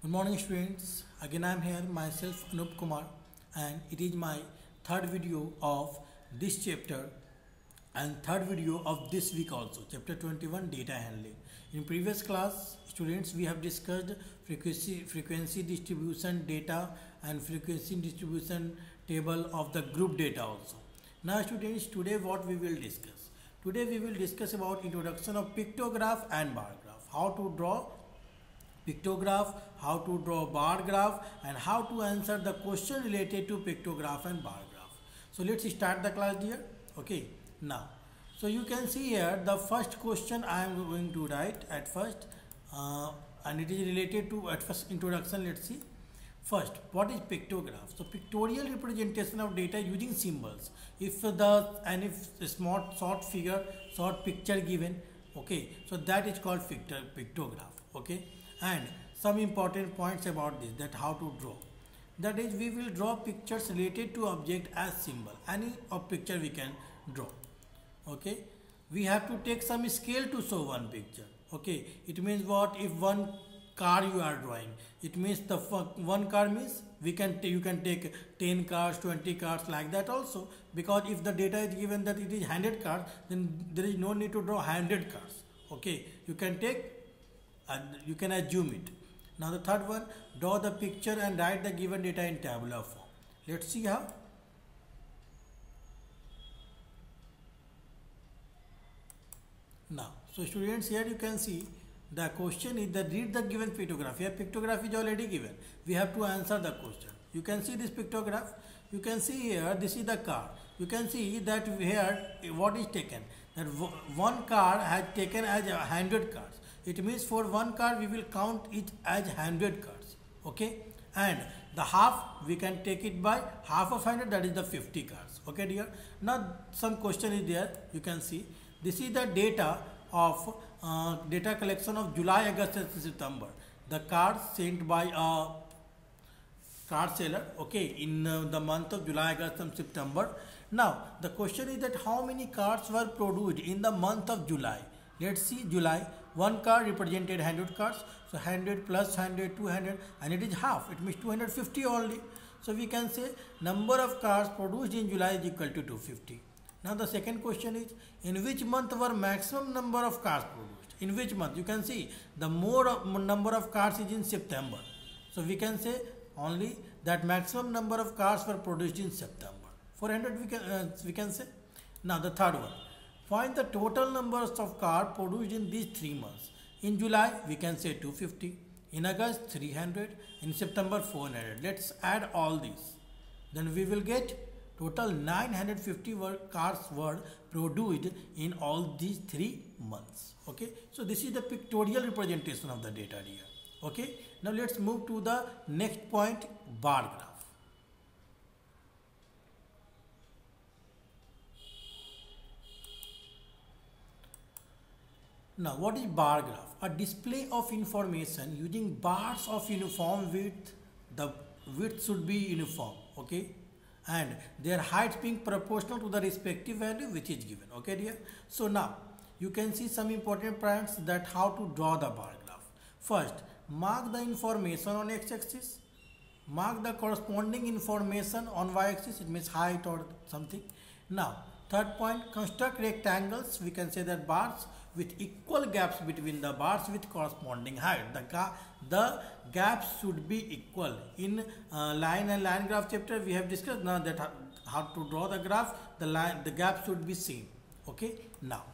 Good morning students. Again I am here myself Anup Kumar, and it is my third video of this chapter and third video of this week also, chapter 21, data handling. In previous class students we have discussed frequency distribution data and frequency distribution table of the group data also. Now students, today what we will discuss? Today we will discuss about introduction of pictograph and bar graph, how to draw pictograph, how to draw bar graph, and how to answer the question related to pictograph and bar graph. So let's start the class here. Okay, now so you can see here the first question I am going to write at first, and it is related to at first introduction. Let's see. First, what is pictograph? So pictorial representation of data using symbols. If a short figure, short picture given, okay, so that is called pictograph. Okay, and some important points about this, that how to draw. That is, we will draw pictures related to object as symbol. Any of picture we can draw. Okay, we have to take some scale to show one picture. Okay, it means what? If one car you are drawing, it means the one car means you can take 10 cars, 20 cars, like that also, because if the data is given that it is 100 cars, then there is no need to draw 100 cars. Okay, you can take and you can assume it. Now the third one, draw the picture and write the given data in tabular form. Let's see how. Now, so students, here you can see the question is that read the given pictograph. Here pictograph is already given. We have to answer the question. You can see this pictograph. You can see here, this is the car. You can see that here what is taken. That one car has taken as 100 cars. It means for one car we will count it as 100 cars. Okay, and the half we can take it by half of 100, that is the 50 cars. Okay dear. Now some question is there. You can see this is the data of data collection of July, August and September. The cards sent by a card seller, okay, in the month of July, August and September. Now the question is that how many cards were produced in the month of July. Let's see. July, one card represented 100 cards, so 100 plus 100, 200, and it is half, it means 250 only. So we can say number of cards produced in July is equal to 250. Now the second question is, in which month were maximum number of cards produced? In which month? You can see the number of cards is in September. So we can say only that maximum number of cards were produced in September. 400 we can say. Now the third one, find the total numbers of cards produced in these 3 months. In July we can say 250, in August 300, in September 400. Let's add all these. Then we will get total 950 cars were produced in all these 3 months. Okay, so this is the pictorial representation of the data here. Okay, now let's move to the next point, bar graph. Now what is bar graph? A display of information using bars of uniform width. The width should be uniform. Okay, and their heights being proportional to the respective value which is given. Okay dear. So now you can see some important points that how to draw the bar graph. First, mark the information on x-axis, mark the corresponding information on y-axis, it means height or something. Now third point, construct rectangles. We can say that bars with equal gaps between the bars with corresponding height. The gaps should be equal. In line and line graph chapter we have discussed now that how to draw the graph. The gap should be same. Okay, now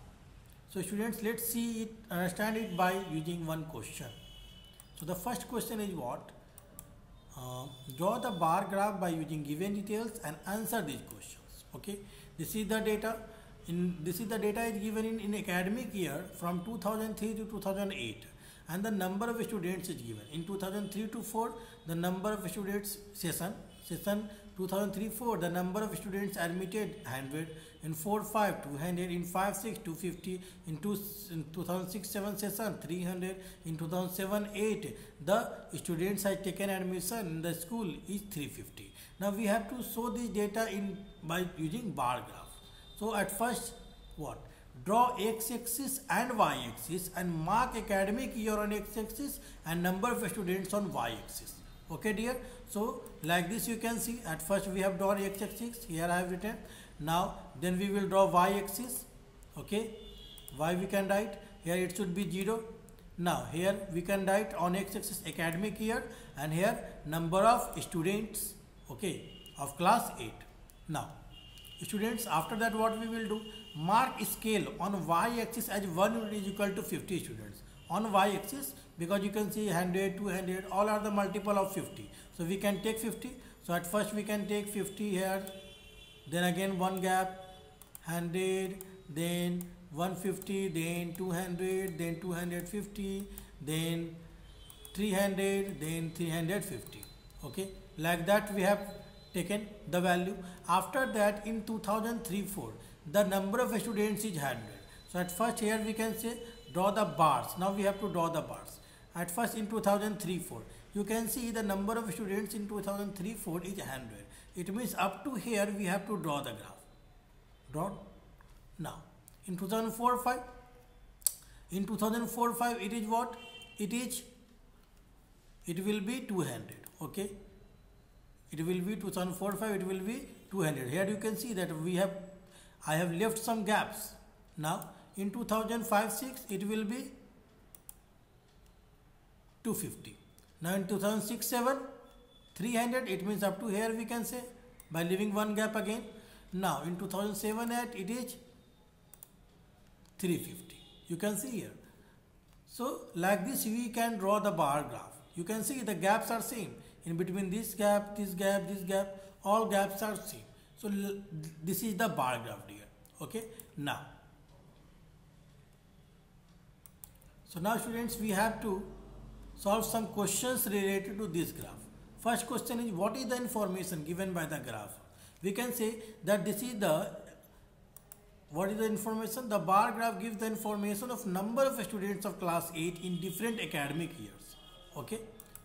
so students, let's see it, understand it by using one question. So the first question is what? Draw the bar graph by using given details and answer these questions. Okay, this is the data. This is the data is given in academic year from 2003 to 2008, and the number of students is given. In 2003 to 4, the number of students session 2003-4, the number of students admitted 100, in 4-5 200, in 5-6 250, in 2006-7 session 300, in 2007-8 the students has taken admission in the school is 350. Now we have to show this data by using bar graph. So at first what? Draw x-axis and y-axis and mark academic year on x-axis and number of students on y-axis. Okay dear. So like this you can see, at first we have drawn x-axis, here I have written. Now then we will draw y-axis. Okay, y we can write, here it should be 0. Now here we can write on x-axis academic year and here number of students, okay, of class 8. Now students, after that what we will do, mark scale on y-axis as 1 unit is equal to 50 students. On y-axis, because you can see 100, 200, all are the multiple of 50. So we can take 50. So at first we can take 50 here, then again one gap, 100, then 150, then 200, then 250, then 300, then 350. Okay, like that we have taken the value. After that in 2003-4 the number of students is 100. So at first here we can say draw the bars. Now we have to draw the bars. At first in 2003-4 you can see the number of students in 2003-4 is 100. It means up to here we have to draw the graph. Draw. Now in 2004-5, in 2004-5 it is what? It will be 200. Okay, it will be 2004-5, it will be 200. Here you can see that I have left some gaps. Now in 2005-6 it will be 250. Now in 2006-7 300, it means up to here we can say by leaving one gap again. Now in 2007-8 it is 350. You can see here. So like this we can draw the bar graph. You can see the gaps are same. In between this gap, this gap, this gap, all gaps are same. So this is the bar graph here. Okay. Now students, we have to solve some questions related to this graph. First question is, what is the information given by the graph? We can say that this is what is the information? The bar graph gives the information of number of students of class 8 in different academic years. Okay.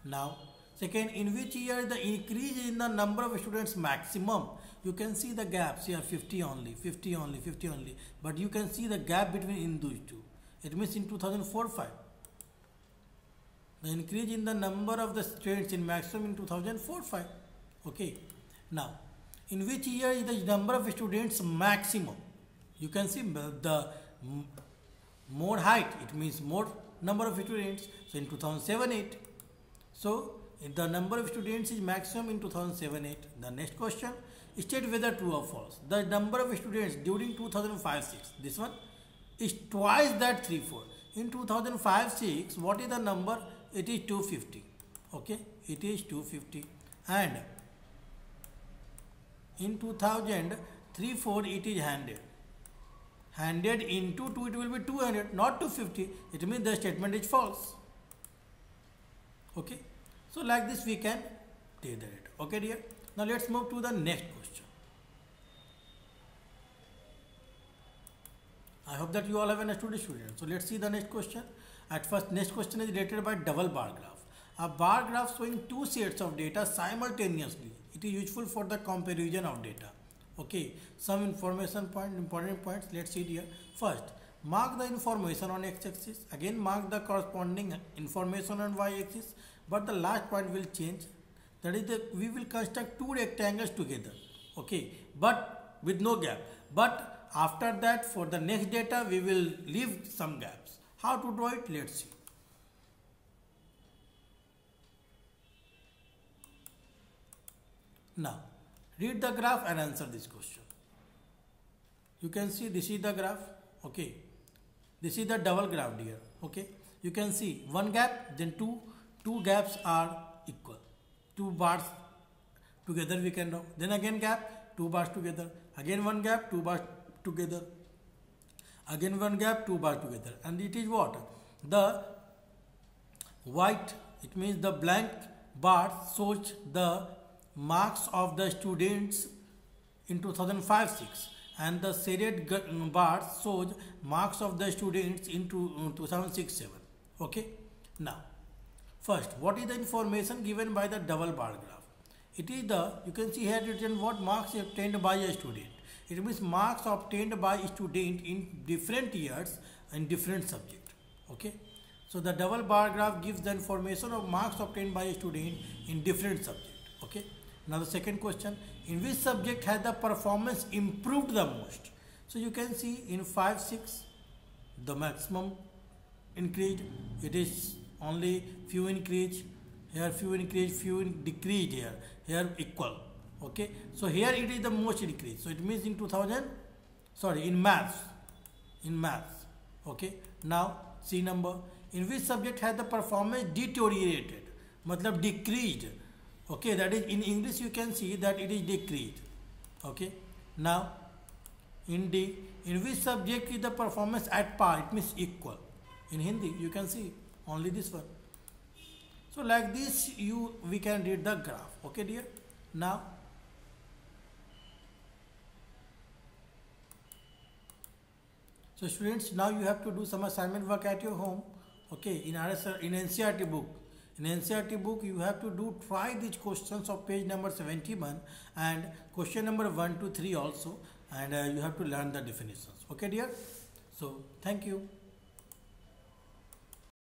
Now second, in which year the increase in the number of students maximum? You can see the gaps here, 50 only, 50 only, 50 only. But you can see the gap between those two. It means in 2004-5. The increase in the number of the students in maximum in 2004-5. Okay. Now, in which year is the number of students maximum? You can see the more height, it means more number of students. So in 2007-8. So the number of students is maximum in 2007-8. The next question, state whether true or false. The number of students during 2005-6, this one is twice that 3-4. In 2005-6, what is the number? It is 250. Okay, it is 250. And in 2003-4 it is 100. 100 into 2 it will be 200, not 250. It means the statement is false. Okay. So like this we can take the data. Okay dear. Now let's move to the next question. I hope that you all have understood it, students. So let's see the next question. At first, next question is related by double bar graph. A bar graph showing two sets of data simultaneously. It is useful for the comparison of data. Okay, some important points. Let's see here. First, mark the information on x-axis. Again, mark the corresponding information on y-axis. But the last point will change. That is, we will construct two rectangles together. Okay, but with no gap. But after that, for the next data, we will leave some gaps. How to draw it? Let's see. Now, read the graph and answer this question. You can see this is the graph. Okay, this is the double graph here. Okay, you can see one gap, then two gaps are equal. Two bars together we can draw. Then again gap, two bars together. Again one gap, two bars together. Again one gap, two bars together. And it is what? The white, it means the blank bar shows the marks of the students in 2005-6, and the shaded bar shows marks of the students in 2006-7. Okay. Now, first, what is the information given by the double bar graph? It is the, you can see here written what marks obtained by a student. It means marks obtained by student in different years and different subject. Okay. So the double bar graph gives the information of marks obtained by a student in different subject. Okay. Now the second question, in which subject has the performance improved the most? So you can see in 5, 6, the maximum increased. It is only few increase here, few increase, few decrease here equal. Okay, so here it is the most increase. So it means in in maths. Okay, now C number, in which subject has the performance deteriorated, matlab decreased. Okay, that is in English you can see that it is decreased. Okay, now in D, in which subject is the performance at par, it means equal. In Hindi you can see only this one. So like this we can read the graph. Okay dear. Now so students, now you have to do some assignment work at your home. Okay, in NCERT book. In NCERT book you have to try these questions of page number 71 and question number 1 to 3 also, and you have to learn the definitions. Okay dear. So thank you.